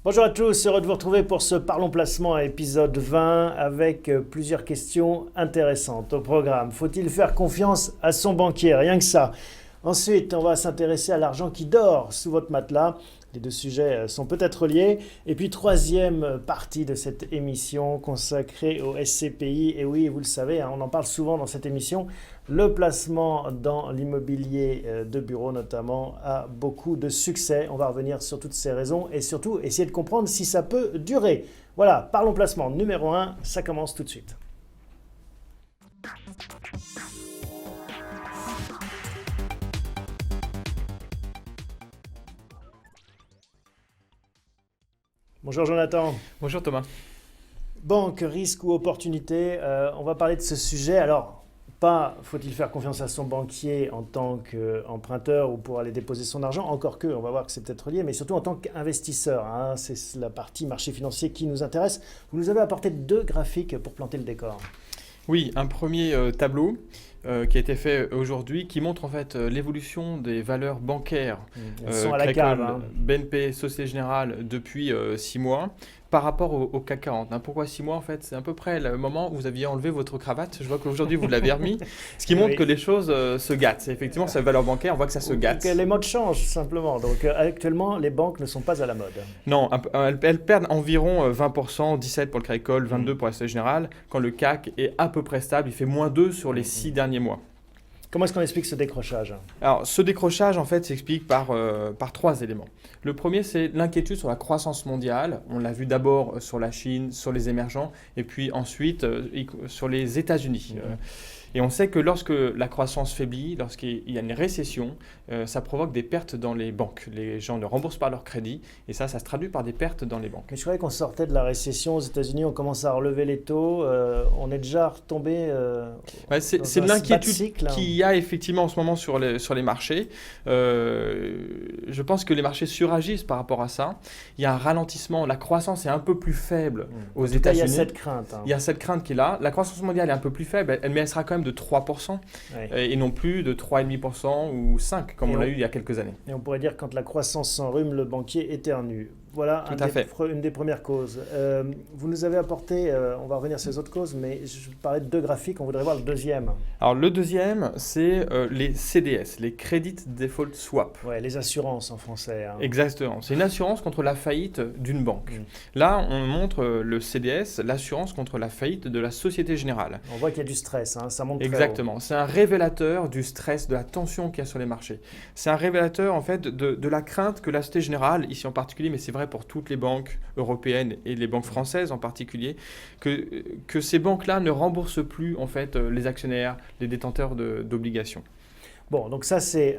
Bonjour à tous, heureux de vous retrouver pour ce Parlons Placement à épisode 20 avec plusieurs questions intéressantes au programme. Faut-il faire confiance à son banquier? Rien que ça. Ensuite, on va s'intéresser à l'argent qui dort sous votre matelas. Les deux sujets sont peut-être liés. Et puis, troisième partie de cette émission consacrée au SCPI. Et oui, vous le savez, on en parle souvent dans cette émission. Le placement dans l'immobilier de bureau notamment a beaucoup de succès. On va revenir sur toutes ces raisons et surtout essayer de comprendre si ça peut durer. Voilà, parlons placement numéro 1, ça commence tout de suite. Bonjour Jonathan. Bonjour Thomas. Banque, risque ou opportunité, on va parler de ce sujet. Alors, pas faut-il faire confiance à son banquier en tant qu'emprunteur ou pour aller déposer son argent, encore que, on va voir que c'est peut-être lié, mais surtout en tant qu'investisseur. C'est la partie marché financier qui nous intéresse. Vous nous avez apporté deux graphiques pour planter le décor. Oui, un premier tableau qui a été fait aujourd'hui qui montre en fait l'évolution des valeurs bancaires Elles sont à la cave. Crédit BNP, Société Générale depuis 6 mois par rapport au CAC 40. Pourquoi 6 mois en fait? C'est à peu près le moment où vous aviez enlevé votre cravate. Je vois qu'aujourd'hui vous l'avez remis, ce qui montre Oui. que les choses se gâtent. C'est effectivement cette valeur bancaire, on voit que ça se gâte. Les modes changent simplement. Donc actuellement, les banques ne sont pas à la mode. Non, elles perdent environ 20%, 17 pour le Crédit Agricole, 22 pour la Société Générale, quand le CAC est à peu près stable, il fait moins 2 sur les 6 derniers mois. Comment est-ce qu'on explique ce décrochage? Alors, ce décrochage, en fait, s'explique par trois éléments. Le premier, c'est l'inquiétude sur la croissance mondiale. On l'a vu d'abord sur la Chine, sur les émergents, et puis ensuite sur les États-Unis. Et on sait que lorsque la croissance faiblit, lorsqu'il y a une récession, ça provoque des pertes dans les banques. Les gens ne remboursent pas leur crédit, et ça se traduit par des pertes dans les banques. Mais je croyais qu'on sortait de la récession aux États-Unis, on commence à relever les taux, on est déjà retombé C'est dans un l'inquiétude cycle. qu'il y a effectivement en ce moment sur les marchés. Je pense que les marchés suragissent par rapport à ça. Il y a un ralentissement, la croissance est un peu plus faible aux En tout cas, il y États-Unis. a cette crainte. Il y a cette crainte qui est là. La croissance mondiale est un peu plus faible, mais elle sera quand même de 3%, Ouais. et non plus de 3,5% ou 5%, comme Et on l'a on- eu il y a quelques années. Et on pourrait dire que quand la croissance s'enrhume, le banquier éternue. Voilà Tout à fait. une des premières causes. Vous nous avez apporté, on va revenir sur les autres causes, mais je parlais de deux graphiques, on voudrait voir le deuxième. Alors le deuxième, c'est les CDS, les Credit Default Swap. Ouais, les assurances en français. Exactement. C'est une assurance contre la faillite d'une banque. Mm. Là, on montre le CDS, l'assurance contre la faillite de la Société Générale. On voit qu'il y a du stress, ça monte très haut. Exactement. C'est un révélateur du stress, de la tension qu'il y a sur les marchés. C'est un révélateur en fait de la crainte que la Société Générale, ici en particulier, mais c'est vrai pour toutes les banques européennes et les banques françaises en particulier, que ces banques-là ne remboursent plus en fait les actionnaires, les détenteurs d'obligations. Bon, donc ça c'est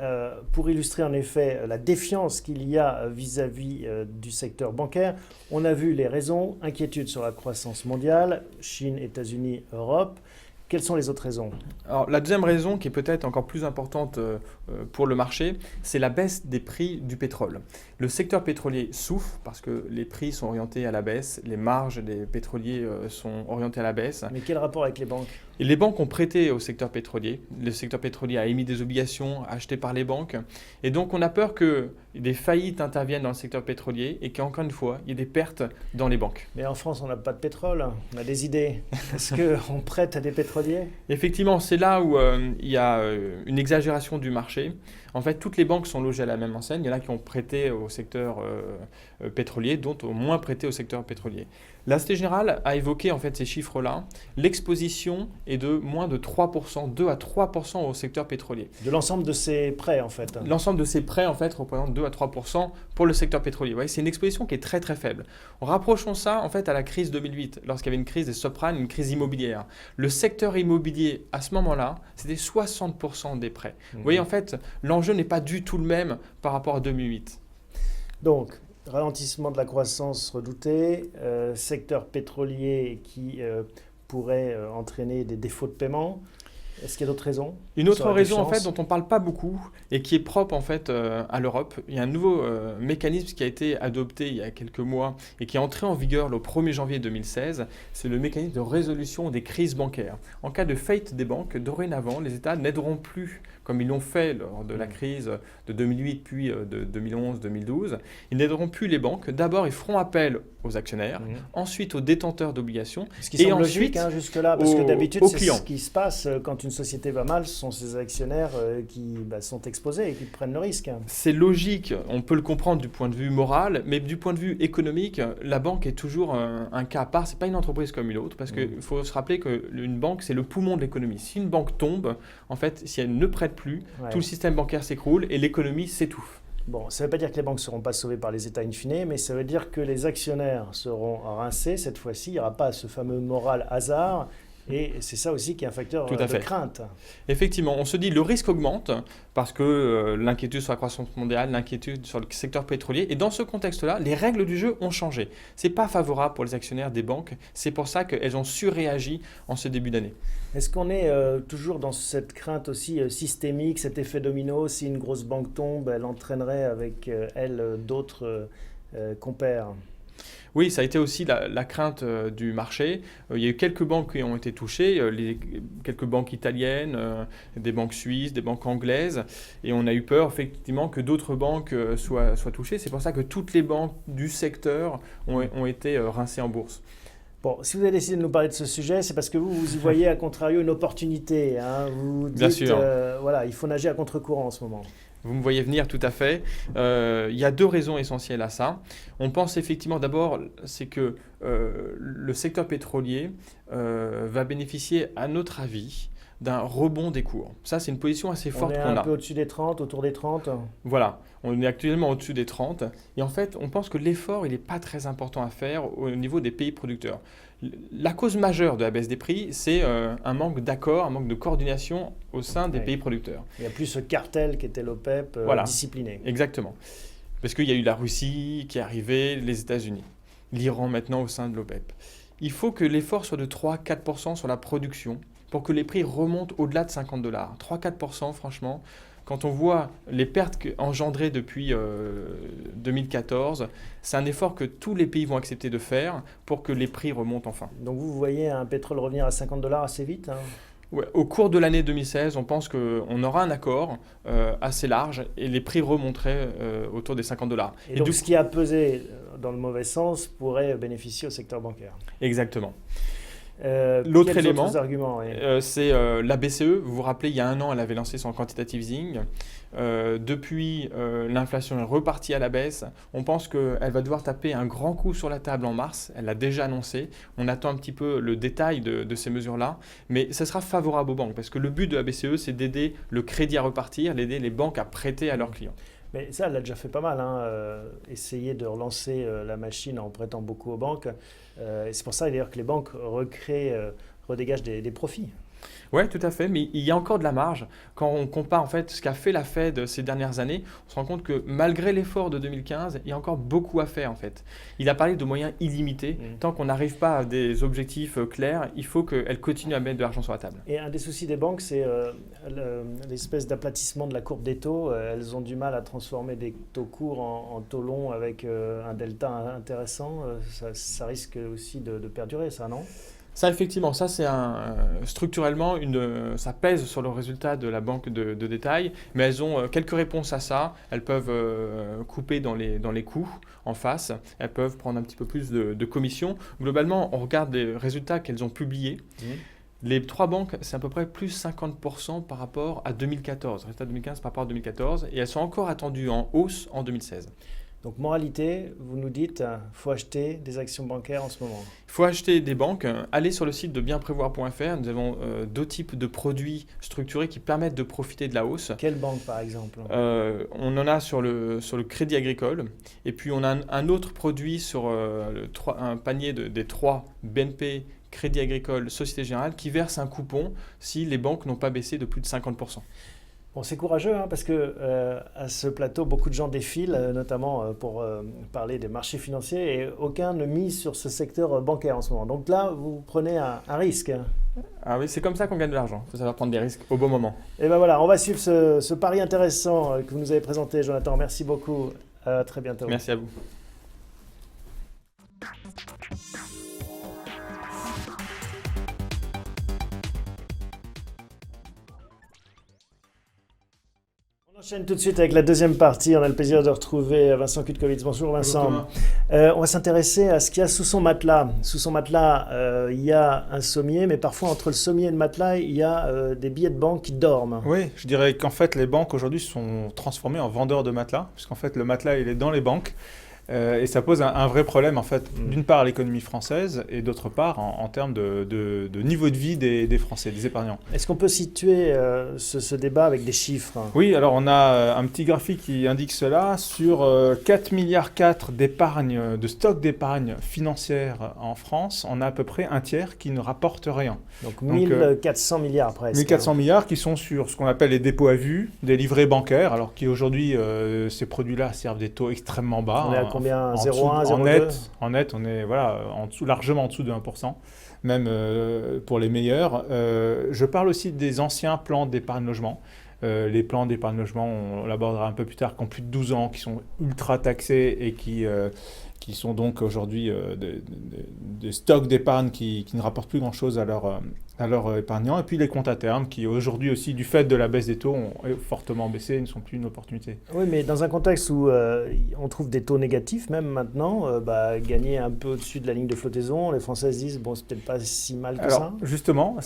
pour illustrer en effet la défiance qu'il y a vis-à-vis du secteur bancaire. On a vu les raisons, inquiétude sur la croissance mondiale, Chine, États-Unis, Europe. Quelles sont les autres raisons? Alors, la deuxième raison, qui est peut-être encore plus importante pour le marché, c'est la baisse des prix du pétrole. Le secteur pétrolier souffre parce que les prix sont orientés à la baisse, les marges des pétroliers sont orientées à la baisse. Mais quel rapport avec les banques? Et les banques ont prêté au secteur pétrolier. Le secteur pétrolier a émis des obligations achetées par les banques. Et donc, on a peur que des faillites interviennent dans le secteur pétrolier et qu'encore une fois, il y ait des pertes dans les banques. Mais en France, on n'a pas de pétrole, on a des idées. Est-ce qu'on prête à des pétroliers? Effectivement, c'est là où il y a une exagération du marché. En fait, toutes les banques sont logées à la même enseigne. Il y en a qui ont prêté au secteur pétrolier, d'autres ont moins prêté au secteur pétrolier. La Société Générale a évoqué en fait ces chiffres-là. L'exposition est de moins de 3%, 2 à 3% au secteur pétrolier. De l'ensemble de ces prêts, en fait. L'ensemble de ces prêts en fait représente 2 à 3% pour le secteur pétrolier. Vous voyez, c'est une exposition qui est très très faible. Rapprochons ça en fait à la crise 2008, lorsqu'il y avait une crise des subprimes, une crise immobilière. Le secteur immobilier à ce moment-là, c'était 60% des prêts. Vous voyez, en fait, l'enjeu n'est pas du tout le même par rapport à 2008. Donc, ralentissement de la croissance redouté, secteur pétrolier qui pourrait entraîner des défauts de paiement. Est-ce qu'il y a d'autres raisons? Une Ça autre aurait des raison en fait chances? dont on ne parle pas beaucoup et qui est propre en fait à l'Europe, il y a un nouveau mécanisme qui a été adopté il y a quelques mois et qui est entré en vigueur le 1er janvier 2016, c'est le mécanisme de résolution des crises bancaires. En cas de faillite des banques, dorénavant, les États n'aideront plus comme ils l'ont fait lors de la crise de 2008 puis de 2011-2012, ils n'aideront plus les banques. D'abord, ils feront appel aux actionnaires, ensuite aux détenteurs d'obligations Ce qui et semble ensuite logique jusque-là, parce que d'habitude, aux c'est clients. ce qui se passe quand une société va mal, ce sont ses actionnaires qui sont exposés et qui prennent le risque. C'est logique, on peut le comprendre du point de vue moral, mais du point de vue économique, la banque est toujours un cas à part. C'est pas une entreprise comme une autre, parce qu'il faut se rappeler qu'une banque, c'est le poumon de l'économie. Si une banque tombe, en fait, si elle ne prête plus, tout le système bancaire s'écroule et l'économie s'étouffe. Bon, ça ne veut pas dire que les banques ne seront pas sauvées par les États in fine, mais ça veut dire que les actionnaires seront rincés cette fois-ci. Il n'y aura pas ce fameux moral hasard. Et c'est ça aussi qui est un facteur de crainte. Effectivement, on se dit le risque augmente parce que l'inquiétude sur la croissance mondiale, l'inquiétude sur le secteur pétrolier. Et dans ce contexte-là, les règles du jeu ont changé. Ce n'est pas favorable pour les actionnaires des banques. C'est pour ça qu'elles ont surréagi en ce début d'année. Est-ce qu'on est toujours dans cette crainte aussi systémique, cet effet domino? Si une grosse banque tombe, elle entraînerait avec elle d'autres compères? Oui, ça a été aussi la crainte du marché. Il y a eu quelques banques qui ont été touchées, quelques banques italiennes, des banques suisses, des banques anglaises. Et on a eu peur effectivement que d'autres banques soient touchées. C'est pour ça que toutes les banques du secteur ont été rincées en bourse. Bon, si vous avez décidé de nous parler de ce sujet, c'est parce que vous y voyez à contrario une opportunité. Vous dites, bien sûr. Voilà, il faut nager à contre-courant en ce moment. Vous me voyez venir tout à fait. Il y a deux raisons essentielles à ça. On pense effectivement d'abord, c'est que le secteur pétrolier va bénéficier, à notre avis, d'un rebond des cours. Ça, c'est une position assez forte qu'on a. On est un peu au-dessus des 30, autour des 30. Voilà, on est actuellement au-dessus des 30. Et en fait, on pense que l'effort, il n'est pas très important à faire au niveau des pays producteurs. La cause majeure de la baisse des prix, c'est un manque d'accord, un manque de coordination au sein des pays producteurs. Il n'y a plus ce cartel qui était l'OPEP discipliné. Exactement. Parce qu'il y a eu la Russie qui est arrivée, les États-Unis, l'Iran maintenant au sein de l'OPEP. Il faut que l'effort soit de 3-4% sur la production pour que les prix remontent au-delà de $50. 3-4%, franchement, quand on voit les pertes engendrées depuis 2014, c'est un effort que tous les pays vont accepter de faire pour que les prix remontent enfin. Donc vous voyez un pétrole revenir à $50 assez vite Ouais, au cours de l'année 2016, on pense qu'on aura un accord assez large et les prix remonteraient autour des $50. Et donc ce qui a pesé dans le mauvais sens pourrait bénéficier au secteur bancaire. Exactement. L'autre élément, c'est la BCE. Vous vous rappelez, il y a un an, elle avait lancé son quantitative easing. Depuis, l'inflation est repartie à la baisse. On pense qu'elle va devoir taper un grand coup sur la table en mars. Elle l'a déjà annoncé. On attend un petit peu le détail de ces mesures-là. Mais ça sera favorable aux banques parce que le but de la BCE, c'est d'aider le crédit à repartir, d'aider les banques à prêter à leurs clients. Mais ça, elle l'a déjà fait pas mal, essayer de relancer la machine en prêtant beaucoup aux banques. Et c'est pour ça d'ailleurs que les banques redégagent des profits. Oui, tout à fait, mais il y a encore de la marge. Quand on compare en fait ce qu'a fait la Fed ces dernières années, on se rend compte que malgré l'effort de 2015, il y a encore beaucoup à faire en fait. Il a parlé de moyens illimités. Tant qu'on n'arrive pas à des objectifs clairs, il faut qu'elles continuent à mettre de l'argent sur la table. Et un des soucis des banques, c'est l'espèce d'aplatissement de la courbe des taux. Elles ont du mal à transformer des taux courts en taux longs avec un delta intéressant. Ça risque aussi de perdurer, ça, non ? Ça, effectivement, ça c'est structurellement, ça pèse sur le résultat de la banque de détail, mais elles ont quelques réponses à ça. Elles peuvent couper dans les coûts en face, elles peuvent prendre un petit peu plus de commission. Globalement, on regarde les résultats qu'elles ont publiés. Les trois banques, c'est à peu près plus 50% par rapport à 2014, résultat 2015 par rapport à 2014, et elles sont encore attendues en hausse en 2016. Donc, moralité, vous nous dites, il faut acheter des actions bancaires en ce moment. Il faut acheter des banques. Allez sur le site de bienprévoir.fr. Nous avons deux types de produits structurés qui permettent de profiter de la hausse. Quelle banque, par exemple ? On en a sur le Crédit Agricole. Et puis, on a un autre produit sur un panier des 3 BNP, Crédit Agricole, Société Générale, qui verse un coupon si les banques n'ont pas baissé de plus de 50%. Bon, c'est courageux parce que à ce plateau, beaucoup de gens défilent, notamment pour parler des marchés financiers, et aucun ne mise sur ce secteur bancaire en ce moment. Donc là, vous prenez un risque. Ah oui, c'est comme ça qu'on gagne de l'argent. Il faut savoir prendre des risques au bon moment. Et ben voilà, on va suivre ce pari intéressant que vous nous avez présenté, Jonathan. Merci beaucoup. À très bientôt. Merci à vous. On enchaîne tout de suite avec la deuxième partie. On a le plaisir de retrouver Vincent Kutkovitz. Bonjour Vincent. On va s'intéresser à ce qu'il y a sous son matelas. Sous son matelas, il y a un sommier, mais parfois entre le sommier et le matelas, il y a des billets de banque qui dorment. Oui, je dirais qu'en fait, les banques aujourd'hui sont transformées en vendeurs de matelas, puisqu'en fait, le matelas, il est dans les banques. Et ça pose un vrai problème, en fait, d'une part à l'économie française et d'autre part en termes de niveau de vie des Français, des épargnants. Est-ce qu'on peut situer ce débat avec des chiffres? Oui, alors on a un petit graphique qui indique cela. Sur 4,4 milliards d'épargne, de stock d'épargne financière en France, on a à peu près un tiers qui ne rapporte rien. Donc 1400 milliards presque. 1400 milliards qui sont sur ce qu'on appelle les dépôts à vue, des livrets bancaires, alors qu'aujourd'hui, ces produits-là servent des taux extrêmement bas. On est à combien? 0,1, 0,2? En net, on est largement en dessous de 1%, même pour les meilleurs. Je parle aussi des anciens plans d'épargne logement. Les plans d'épargne logement, on l'abordera un peu plus tard, qui ont plus de 12 ans, qui sont ultra taxés et qui sont donc aujourd'hui des stocks d'épargne qui ne rapportent plus grand-chose à leurs épargnants. Et puis les comptes à terme qui aujourd'hui aussi, du fait de la baisse des taux, ont fortement baissé et ne sont plus une opportunité. Oui, mais dans un contexte où on trouve des taux négatifs, même maintenant, gagner un peu au-dessus de la ligne de flottaison, les Français se disent, bon, c'est peut-être pas si mal que ça. Justement,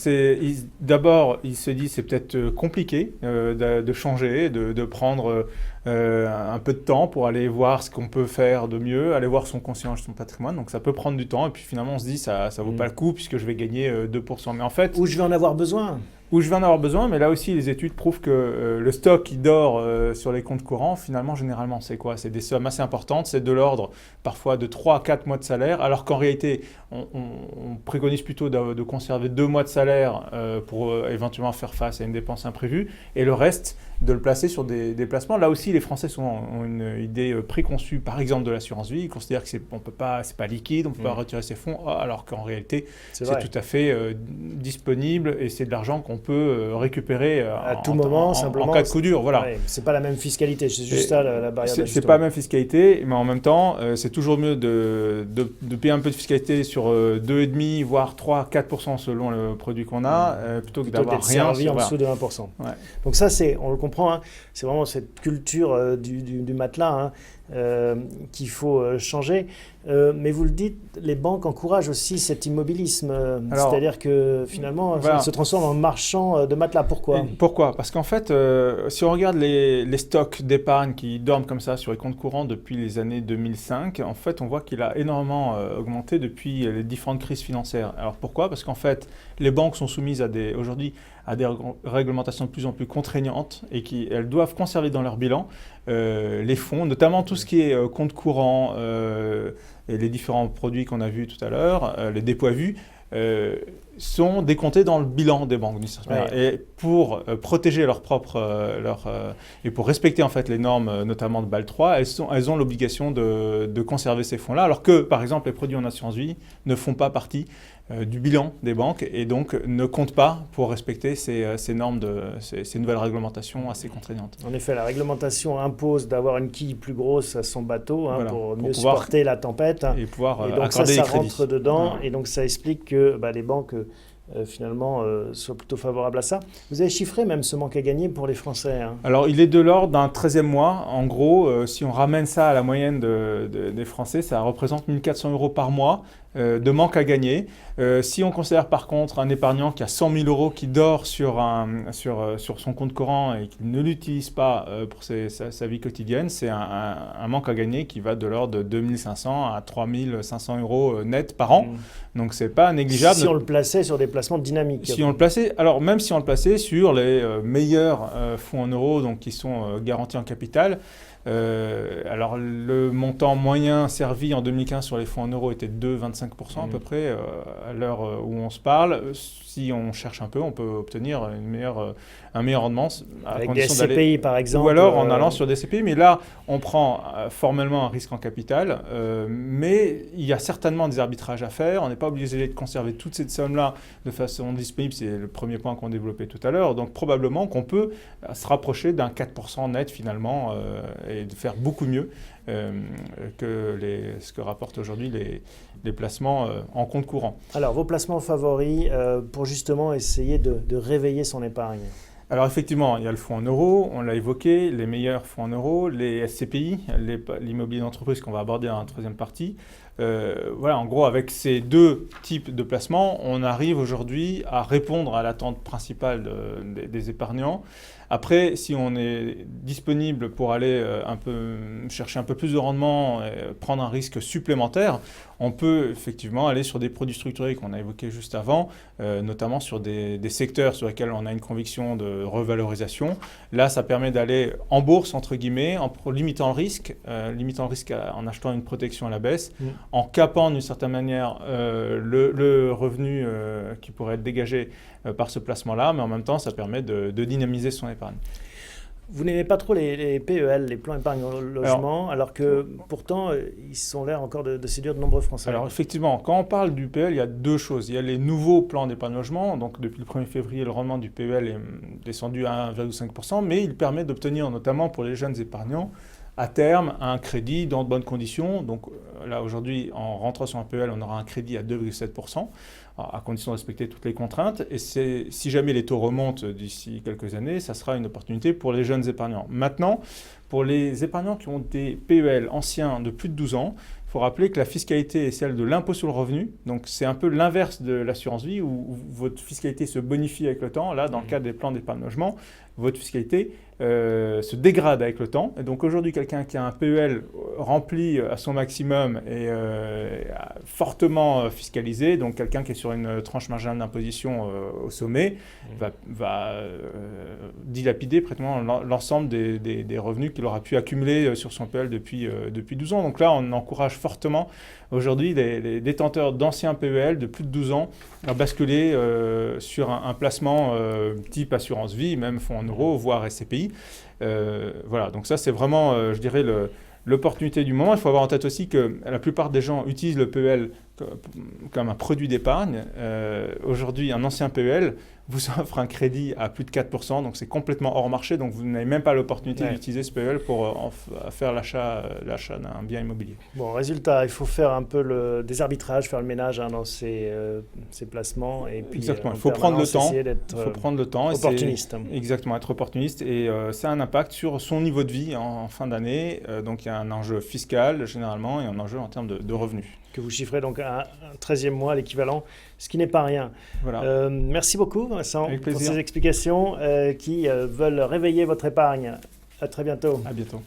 d'abord, ils se disent c'est peut-être compliqué de changer, de prendre un peu de temps pour aller voir ce qu'on peut faire de mieux, aller voir son conscient, son patrimoine. Donc ça peut prendre du temps et puis finalement on se dit ça vaut pas le coup puisque je vais gagner 2%. Mais en fait, où je vais en avoir besoin. Où je vais en avoir besoin, mais là aussi les études prouvent que le stock qui dort sur les comptes courants, finalement généralement c'est quoi? C'est des sommes assez importantes, c'est de l'ordre parfois de 3 à 4 mois de salaire, alors qu'en réalité on préconise plutôt de conserver 2 mois de salaire pour éventuellement faire face à une dépense imprévue, et le reste de le placer sur des placements. Là aussi les Français ont une idée préconçue, par exemple de l'assurance vie, ils considèrent que c'est pas liquide, on ne peut pas retirer ses fonds, alors qu'en réalité c'est tout à fait disponible et c'est de l'argent qu'on peut récupérer à tout moment, simplement en cas de coup dur. Voilà. Ouais, c'est pas la même fiscalité, c'est juste ça la barrière d'ajustement. C'est pas la même fiscalité, mais en même temps, c'est toujours mieux de payer un peu de fiscalité sur 2,5 voire 3-4% selon le produit qu'on a, plutôt que d'avoir rien servi en dessous de 1%. Ouais. Donc ça, on le comprend, hein, c'est vraiment cette culture du matelas qu'il faut changer. Mais vous le dites, les banques encouragent aussi cet immobilisme. C'est-à-dire que finalement, ça se transforme en marchand de matelas. Pourquoi ? Pourquoi ? Parce qu'en fait, si on regarde les stocks d'épargne qui dorment comme ça sur les comptes courants depuis les années 2005, en fait, on voit qu'il a énormément augmenté depuis les différentes crises financières. Alors pourquoi ? Parce qu'en fait, les banques sont soumises aujourd'hui à des réglementations de plus en plus contraignantes et elles doivent conserver dans leur bilan les fonds, notamment tout ce qui est compte courant et les différents produits qu'on a vus tout à l'heure, les dépôts à vue, sont décomptés dans le bilan des banques. Et pour protéger et pour respecter en fait les normes, notamment de Bâle III, elles ont l'obligation de conserver ces fonds-là, alors que par exemple les produits en assurance vie ne font pas partie du bilan des banques et donc ne comptent pas pour respecter ces normes, ces nouvelles réglementations assez contraignantes. En effet, la réglementation impose d'avoir une quille plus grosse à son bateau pour mieux supporter la tempête. Et pouvoir et donc accorder ça des crédits. rentre dedans et donc ça explique que les banques finalement soient plutôt favorables à ça. Vous avez chiffré même ce manque à gagner pour les Français. Alors il est de l'ordre d'un 13e mois. En gros, si on ramène ça à la moyenne des Français, ça représente 1 400 € par mois de manque à gagner. Si on considère par contre un épargnant qui a 100 000 € qui dort sur son compte courant et qui ne l'utilise pas pour sa vie quotidienne, c'est un manque à gagner qui va de l'ordre de 2 500 à 3 500 € net par an. Donc c'est pas négligeable. Si on le plaçait sur des placements dynamiques. Même si on le plaçait sur les meilleurs fonds en euros, donc qui sont garantis en capital, Alors le montant moyen servi en 2015 sur les fonds en euros était de 2,25% à peu près. À l'heure où on se parle, si on cherche un peu, on peut obtenir un meilleur rendement. Avec des SCPI par exemple. Ou alors en allant sur des SCPI. Mais là, on prend formellement un risque en capital. Mais il y a certainement des arbitrages à faire. On n'est pas obligé de conserver toute cette somme-là de façon disponible. C'est le premier point qu'on développait tout à l'heure. Donc probablement qu'on peut se rapprocher d'un 4% net finalement et de faire beaucoup mieux que ce que rapportent aujourd'hui les placements en compte courant. Alors, vos placements favoris pour justement essayer de réveiller son épargne? Alors effectivement, il y a le fonds en euros, on l'a évoqué, les meilleurs fonds en euros, les SCPI, l'immobilier d'entreprise qu'on va aborder dans la troisième partie. Voilà, en gros, avec ces deux types de placements, on arrive aujourd'hui à répondre à l'attente principale des épargnants. Après, si on est disponible pour aller chercher un peu plus de rendement, prendre un risque supplémentaire, on peut effectivement aller sur des produits structurés qu'on a évoqués juste avant, notamment sur des secteurs sur lesquels on a une conviction de revalorisation. Là, ça permet d'aller en bourse, entre guillemets, en limitant le risque en achetant une protection à la baisse, en capant d'une certaine manière le revenu qui pourrait être dégagé par ce placement-là, mais en même temps, ça permet de dynamiser son épargne. Vous n'aimez pas trop les PEL, les plans épargne logement, alors que pourtant, ils ont l'air encore de séduire de nombreux Français. Alors effectivement, quand on parle du PEL, il y a deux choses. Il y a les nouveaux plans d'épargne logement, donc depuis le 1er février, le rendement du PEL est descendu à 1,5%, mais il permet d'obtenir, notamment pour les jeunes épargnants, à terme, un crédit dans de bonnes conditions. Donc là, aujourd'hui, en rentrant sur un PEL, on aura un crédit à 2,7%, à condition de respecter toutes les contraintes. Et si jamais les taux remontent d'ici quelques années, ça sera une opportunité pour les jeunes épargnants. Maintenant, pour les épargnants qui ont des PEL anciens de plus de 12 ans, il faut rappeler que la fiscalité est celle de l'impôt sur le revenu. Donc c'est un peu l'inverse de l'assurance vie où votre fiscalité se bonifie avec le temps. Là, dans le cadre des plans d'épargne logement, votre fiscalité se dégrade avec le temps. Et donc aujourd'hui, quelqu'un qui a un PEL rempli à son maximum et fortement fiscalisé, donc quelqu'un qui est sur une tranche marginale d'imposition au sommet, va dilapider pratiquement l'ensemble des revenus qu'il aura pu accumuler sur son PEL depuis 12 ans. Donc là, on encourage fortement aujourd'hui les détenteurs d'anciens PEL de plus de 12 ans à basculer sur un placement type assurance vie, même fonds en euros, voire SCPI. Voilà, donc ça c'est vraiment, je dirais, l'opportunité du moment. Il faut avoir en tête aussi que la plupart des gens utilisent le PEL comme un produit d'épargne. Aujourd'hui, un ancien PEL vous offre un crédit à plus de 4%, donc c'est complètement hors marché, donc vous n'avez même pas l'opportunité d'utiliser ce PEL pour faire l'achat d'un bien immobilier. Bon, résultat, il faut faire un peu des arbitrages, faire le ménage dans ces placements. Et puis, exactement, il faut prendre le temps. Il faut prendre le temps. Opportuniste. Exactement, être opportuniste. Et ça a un impact sur son niveau de vie en fin d'année. Donc il y a un enjeu fiscal généralement et un enjeu en termes de revenus. Que vous chiffrez donc à un 13e mois, l'équivalent, ce qui n'est pas rien. Voilà. Merci beaucoup, Vincent, pour ces explications qui veulent réveiller votre épargne. À très bientôt. À bientôt.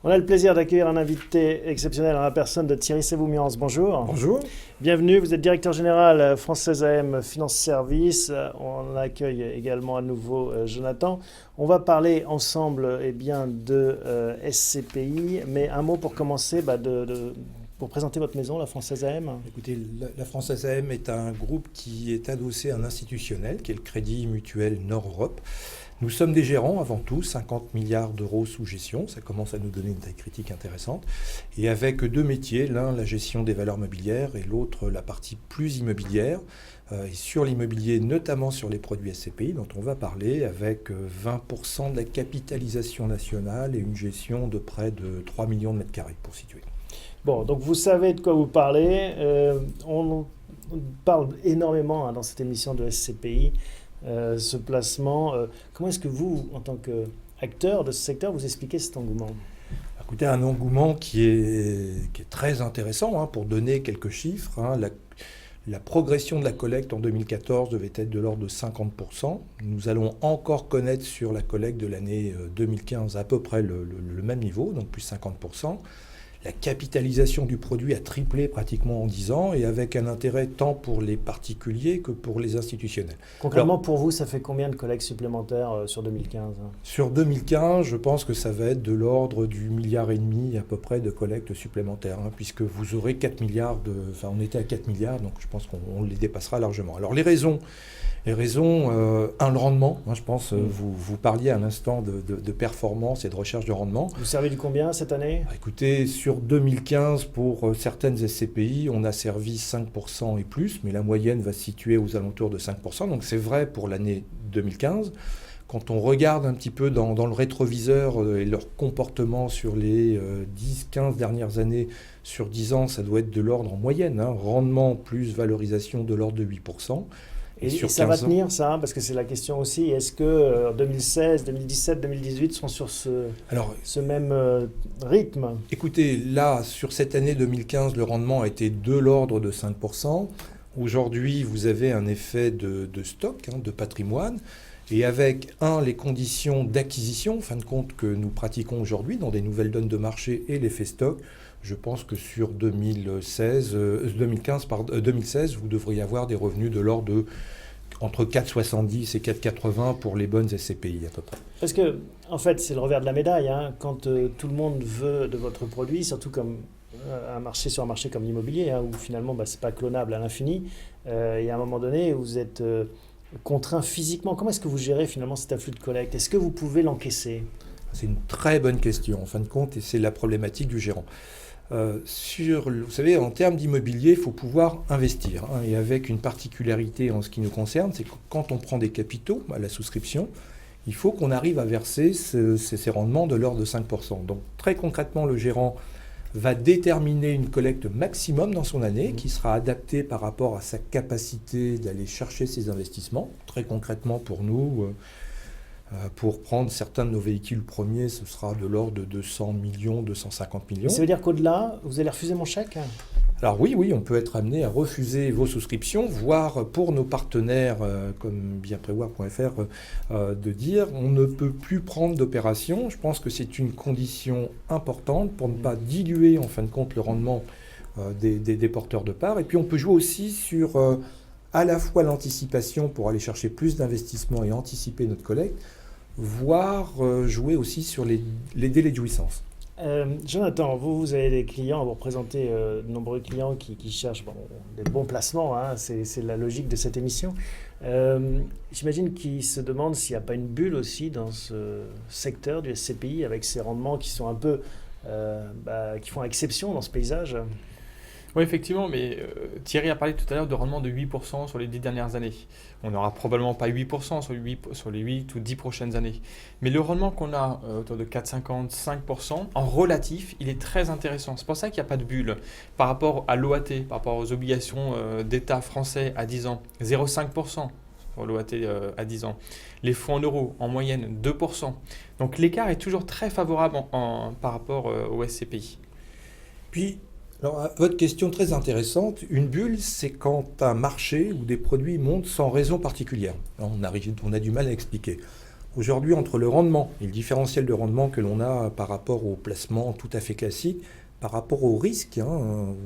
On a le plaisir d'accueillir un invité exceptionnel en la personne de Thierry Sévoumians. Bonjour. Bonjour. Bienvenue, vous êtes directeur général Française AM Finance Service. On accueille également à nouveau Jonathan. On va parler ensemble de SCPI, mais un mot pour commencer pour présenter votre maison, la Française AM. Écoutez, la Française AM est un groupe qui est adossé à un institutionnel, qui est le Crédit Mutuel Nord-Europe. Nous sommes des gérants avant tout, 50 milliards d'euros sous gestion, ça commence à nous donner une taille critique intéressante, et avec deux métiers, l'un la gestion des valeurs mobilières et l'autre la partie plus immobilière, et sur l'immobilier, notamment sur les produits SCPI dont on va parler, avec 20% de la capitalisation nationale et une gestion de près de 3 millions de mètres carrés pour situer. Bon, donc vous savez de quoi vous parlez, on parle énormément dans cette émission de SCPI, ce placement. Comment est-ce que vous, en tant qu'acteur de ce secteur, vous expliquez cet engouement ? Écoutez, un engouement qui est très intéressant, pour donner quelques chiffres. La progression de la collecte en 2014 devait être de l'ordre de 50%. Nous allons encore connaître sur la collecte de l'année 2015 à peu près le même niveau, donc plus 50%. La capitalisation du produit a triplé pratiquement en 10 ans et avec un intérêt tant pour les particuliers que pour les institutionnels. Concrètement, pour vous, ça fait combien de collectes supplémentaires sur 2015 ? Sur 2015, je pense que ça va être de l'ordre du 1,5 milliard à peu près de collectes supplémentaires, puisque vous aurez 4 milliards on était à 4 milliards, donc je pense qu'on les dépassera largement. Alors les raisons, le rendement, je pense, vous parliez à l'instant de performance et de recherche de rendement. Vous servez du combien cette année ? Écoutez, sur 2015, pour certaines SCPI, on a servi 5% et plus, mais la moyenne va se situer aux alentours de 5%, donc c'est vrai pour l'année 2015. Quand on regarde un petit peu dans le rétroviseur et leur comportement sur les 10-15 dernières années, sur 10 ans, ça doit être de l'ordre en moyenne, rendement plus valorisation de l'ordre de 8%. Et ça va tenir, ça, parce que c'est la question aussi. Est-ce que 2016, 2017, 2018 sont sur ce même rythme ? Écoutez, là, sur cette année 2015, le rendement a été de l'ordre de 5%. Aujourd'hui, vous avez un effet de stock, de patrimoine. Et avec, les conditions d'acquisition, en fin de compte, que nous pratiquons aujourd'hui dans des nouvelles donnes de marché et l'effet stock, je pense que sur 2016, vous devriez avoir des revenus de l'ordre de entre 4,70 et 4,80 pour les bonnes SCPI à peu près. Parce que, en fait, c'est le revers de la médaille. Quand tout le monde veut de votre produit, surtout comme sur un marché comme l'immobilier, où finalement, c'est pas clonable à l'infini, et à un moment donné, vous êtes contraint physiquement. Comment est-ce que vous gérez finalement cet afflux de collecte ? Est-ce que vous pouvez l'encaisser ? C'est une très bonne question, en fin de compte, et c'est la problématique du gérant. Vous savez, en termes d'immobilier, il faut pouvoir investir. Et avec une particularité en ce qui nous concerne, c'est que quand on prend des capitaux à la souscription, il faut qu'on arrive à verser ces rendements de l'ordre de 5%. Donc très concrètement, le gérant va déterminer une collecte maximum dans son année qui sera adaptée par rapport à sa capacité d'aller chercher ses investissements. Très concrètement pour nous, pour prendre certains de nos véhicules premiers, ce sera de l'ordre de 200 millions, 250 millions. Ça veut dire qu'au-delà, vous allez refuser mon chèque ? Alors oui, on peut être amené à refuser vos souscriptions, voire pour nos partenaires comme bienprévoir.fr de dire on ne peut plus prendre d'opération. Je pense que c'est une condition importante pour ne pas diluer en fin de compte le rendement des porteurs de parts. Et puis on peut jouer aussi sur à la fois l'anticipation pour aller chercher plus d'investissements et anticiper notre collecte, voire jouer aussi sur les délais de jouissance. Jonathan, vous avez des clients, vous représentez de nombreux clients qui cherchent des bons placements, c'est la logique de cette émission. J'imagine qu'ils se demandent s'il n'y a pas une bulle aussi dans ce secteur du SCPI avec ces rendements qui sont un peu, qui font exception dans ce paysage. Oui, effectivement, mais Thierry a parlé tout à l'heure de rendement de 8% sur les 10 dernières années. On n'aura probablement pas 8% sur les 8 ou 10 prochaines années. Mais le rendement qu'on a autour de 4,50, 5%, en relatif, il est très intéressant. C'est pour ça qu'il n'y a pas de bulle. Par rapport à l'OAT, par rapport aux obligations d'État français à 10 ans, 0,5% sur l'OAT à 10 ans. Les fonds en euros, en moyenne, 2%. Donc l'écart est toujours très favorable par rapport au SCPI. Puis, alors, votre question très intéressante, une bulle, c'est quand un marché ou des produits montent sans raison particulière. On a du mal à expliquer. Aujourd'hui, entre le rendement et le différentiel de rendement que l'on a par rapport au placement tout à fait classique, par rapport au risque,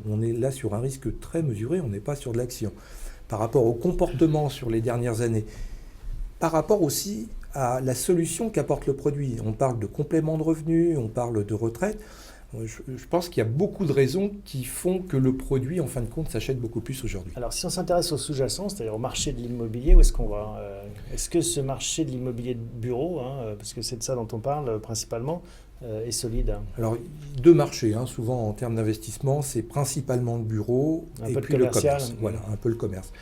on est là sur un risque très mesuré, on n'est pas sur de l'action. Par rapport au comportement sur les dernières années, par rapport aussi à la solution qu'apporte le produit. On parle de complément de revenus, on parle de retraite. Je pense qu'il y a beaucoup de raisons qui font que le produit, en fin de compte, s'achète beaucoup plus aujourd'hui. Alors, si on s'intéresse au sous-jacent, c'est-à-dire au marché de l'immobilier, où est-ce qu'on va ? Est-ce que ce marché de l'immobilier de bureau, parce que c'est de ça dont on parle principalement, est solide ? Alors, deux marchés, souvent en termes d'investissement, c'est principalement le bureau et puis le commerce. Voilà, un peu le commerce.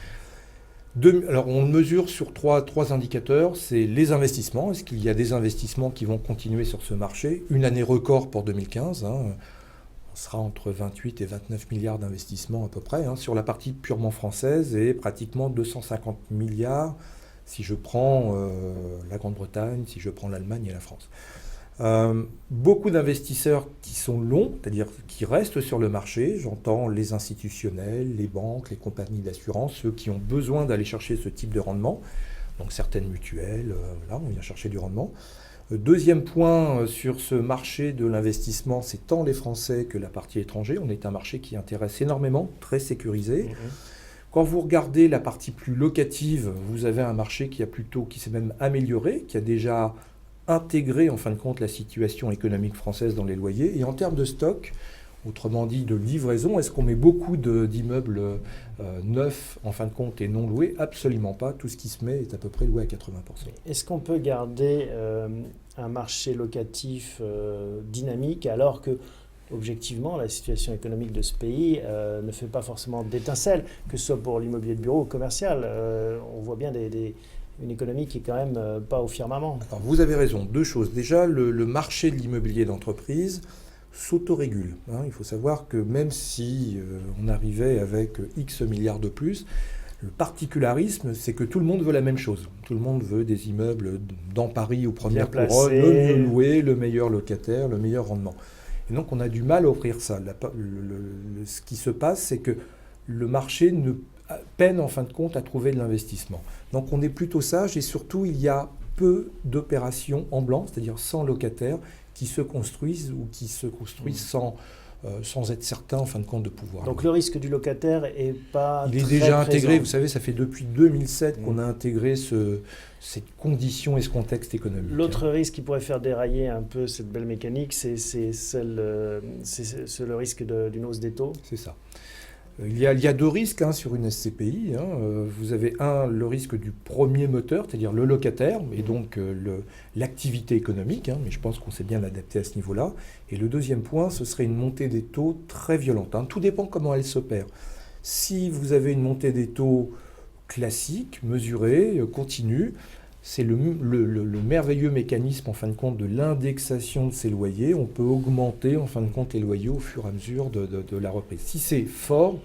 Alors, on mesure sur trois indicateurs. C'est les investissements. Est-ce qu'il y a des investissements qui vont continuer sur ce marché ? Une année record pour 2015. On sera entre 28 et 29 milliards d'investissements à peu près sur la partie purement française et pratiquement 250 milliards si je prends la Grande-Bretagne, si je prends l'Allemagne et la France. Beaucoup d'investisseurs qui sont longs, c'est-à-dire qui restent sur le marché, j'entends les institutionnels, les banques, les compagnies d'assurance, ceux qui ont besoin d'aller chercher ce type de rendement, donc certaines mutuelles, on vient chercher du rendement. Deuxième point sur ce marché de l'investissement, c'est tant les Français que la partie étrangère. On est un marché qui intéresse énormément, très sécurisé. Quand vous regardez la partie plus locative, vous avez un marché qui s'est même amélioré, qui a déjà intégré en fin de compte la situation économique française dans les loyers. Et en termes de stock, autrement dit de livraison, est-ce qu'on met beaucoup d'immeubles neufs en fin de compte et non loués? Absolument pas. Tout ce qui se met est à peu près loué à 80%. Est-ce qu'on peut garder un marché locatif dynamique alors que, objectivement, la situation économique de ce pays ne fait pas forcément d'étincelles, que ce soit pour l'immobilier de bureau ou commercial? On voit bien une économie qui est quand même pas au firmament. Alors, vous avez raison. Deux choses. Déjà, le marché de l'immobilier d'entreprise s'autorégule. Il faut savoir que même si on arrivait avec X milliards de plus, le particularisme, c'est que tout le monde veut la même chose. Tout le monde veut des immeubles dans Paris aux premières couronnes, le mieux loué, le meilleur locataire, le meilleur rendement. Et donc on a du mal à offrir ça. Ce qui se passe, c'est que le marché peine en fin de compte à trouver de l'investissement. Donc on est plutôt sage et surtout il y a peu d'opérations en blanc, c'est-à-dire sans locataire, qui se construisent ou qui se construisent sans être certain en fin de compte de pouvoir. Donc le risque du locataire est pas Il est très déjà intégré, présent. vous savez, ça fait depuis 2007 qu'on a intégré cette condition et ce contexte économique. L'autre risque qui pourrait faire dérailler un peu cette belle mécanique, c'est le risque d'une hausse des taux. C'est ça. Il y a deux risques sur une SCPI. Vous avez le risque du premier moteur, c'est-à-dire le locataire, et donc l'activité économique, mais je pense qu'on sait bien l'adapter à ce niveau-là. Et le deuxième point, ce serait une montée des taux très violente. Tout dépend comment elle s'opère. Si vous avez une montée des taux classique, mesurée, continue, c'est le merveilleux mécanisme en fin de compte de l'indexation de ces loyers. On peut augmenter en fin de compte les loyers au fur et à mesure de la reprise. Si c'est fort,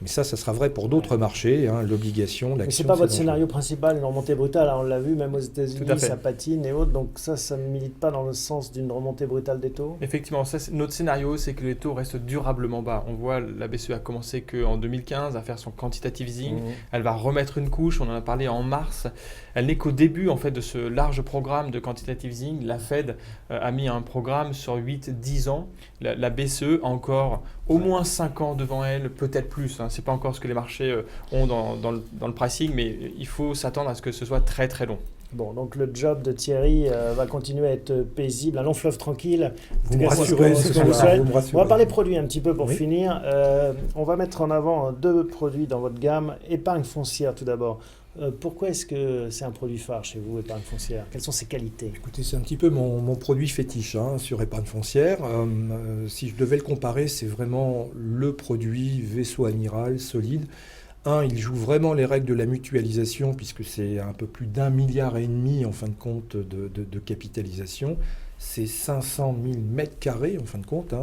mais ça sera vrai pour d'autres marchés, l'obligation, l'action. Mais ce n'est pas votre dangereux. scénario principal, une remontée brutale. Alors, on l'a vu, même aux États-Unis, Tout à fait. ça patine et autres. Donc ça ne milite pas dans le sens d'une remontée brutale des taux. Effectivement, notre scénario, c'est que les taux restent durablement bas. On voit la BCE a commencé qu'en 2015 à faire son quantitative easing. Elle va remettre une couche, on en a parlé en mars. Elle n'est qu'au début en fait, de ce large programme de quantitative easing. La Fed a mis un programme sur 8-10 ans. La BCE a encore au moins 5 ans devant elle, peut-être plus. Ce n'est pas encore ce que les marchés ont dans le pricing, mais il faut s'attendre à ce que ce soit très très long. Bon, donc le job de Thierry va continuer à être paisible, un long fleuve tranquille. Vous me rassurez, c'est ce qu'on vous souhaite. vous me rassurez. On va parler produits un petit peu pour Oui. finir. On va mettre en avant deux produits dans votre gamme. Épargne foncière tout d'abord. Pourquoi est-ce que c'est un produit phare chez vous, épargne foncière? Quelles sont ses qualités? Écoutez, c'est un petit peu mon produit fétiche sur épargne foncière. Si je devais le comparer, c'est vraiment le produit vaisseau amiral solide. Il joue vraiment les règles de la mutualisation puisque c'est un peu plus d'1,5 milliard en fin de compte de capitalisation. C'est 500 000 mètres carrés en fin de compte.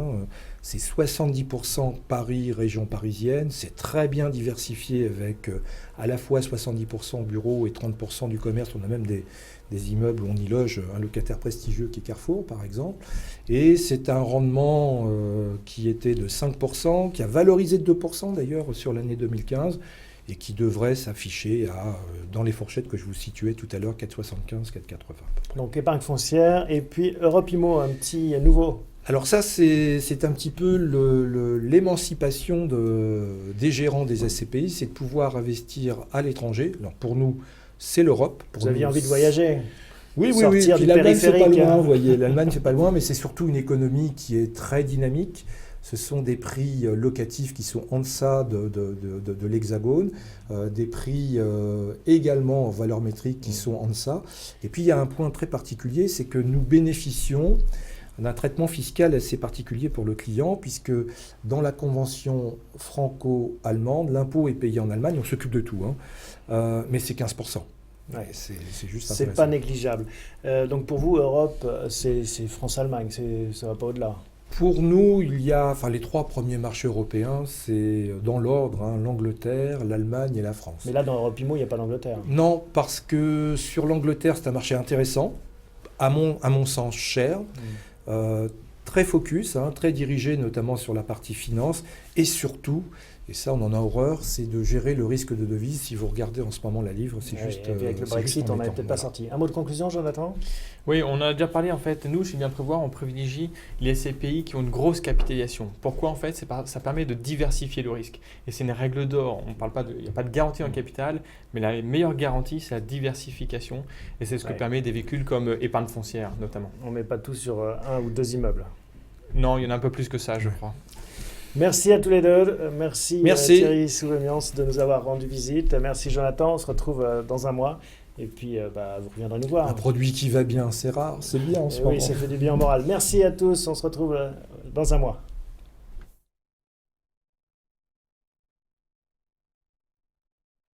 C'est 70% Paris, région parisienne. C'est très bien diversifié avec à la fois 70% bureaux et 30% du commerce. On a même des immeubles où on y loge un locataire prestigieux qui est Carrefour, par exemple. Et c'est un rendement qui était de 5%, qui a valorisé de 2% d'ailleurs sur l'année 2015 et qui devrait s'afficher dans les fourchettes que je vous situais tout à l'heure, 4,75, 4,80. Donc épargne foncière et puis Europe Immo, un petit nouveau. Alors ça, c'est un petit peu l'émancipation des gérants des SCPI, c'est de pouvoir investir à l'étranger. Alors pour nous, c'est l'Europe. Vous aviez envie de voyager? Oui. Sortir Puis du l'Allemagne, c'est pas périphérique, loin, vous voyez. L'Allemagne, c'est pas loin, mais c'est surtout une économie qui est très dynamique. Ce sont des prix locatifs qui sont en deçà de l'Hexagone, des prix également en valeur métrique qui sont en deçà. Et puis il y a un point très particulier, c'est que nous bénéficions d'un traitement fiscal assez particulier pour le client, puisque dans la convention franco-allemande, l'impôt est payé en Allemagne, on s'occupe de tout, mais c'est 15%. Ouais. C'est juste C'est intéressant. pas négligeable. Donc pour vous, Europe, c'est France-Allemagne, ça va pas au-delà. Pour nous, les trois premiers marchés européens, c'est dans l'ordre, l'Angleterre, l'Allemagne et la France. Mais là, dans Europe Immo, il n'y a pas d'Angleterre. Non, parce que sur l'Angleterre, c'est un marché intéressant, à mon sens cher, très focus, très dirigé notamment sur la partie finance, et surtout, Et ça, on en a horreur, c'est de gérer le risque de devise. Si vous regardez en ce moment la livre, c'est Ouais, juste. et puis avec le c'est Brexit, juste on n'avait embêtant. peut-être pas Voilà. sorti. Un mot de conclusion, Jonathan? Oui, on a déjà parlé en fait, nous chez Bien Prévoir, on privilégie les SCPI qui ont une grosse capitalisation. Pourquoi en fait? Ça permet de diversifier le risque. Et c'est une règle d'or, il n'y a pas de garantie en capital, mais la meilleure garantie c'est la diversification. Et c'est ce que Ouais. permet des véhicules comme épargne foncière notamment. On ne met pas tout sur un ou deux immeubles. Non, il y en a un peu plus que ça je crois. Merci à tous les deux. Merci, Merci. Thierry Souvemiance de nous avoir rendu visite. Merci Jonathan. On se retrouve dans un mois. Et puis, vous reviendrez nous voir. Un produit qui va bien, c'est rare, c'est bien en ce Et moment. oui, ça fait du bien au moral. Merci à tous. On se retrouve dans un mois.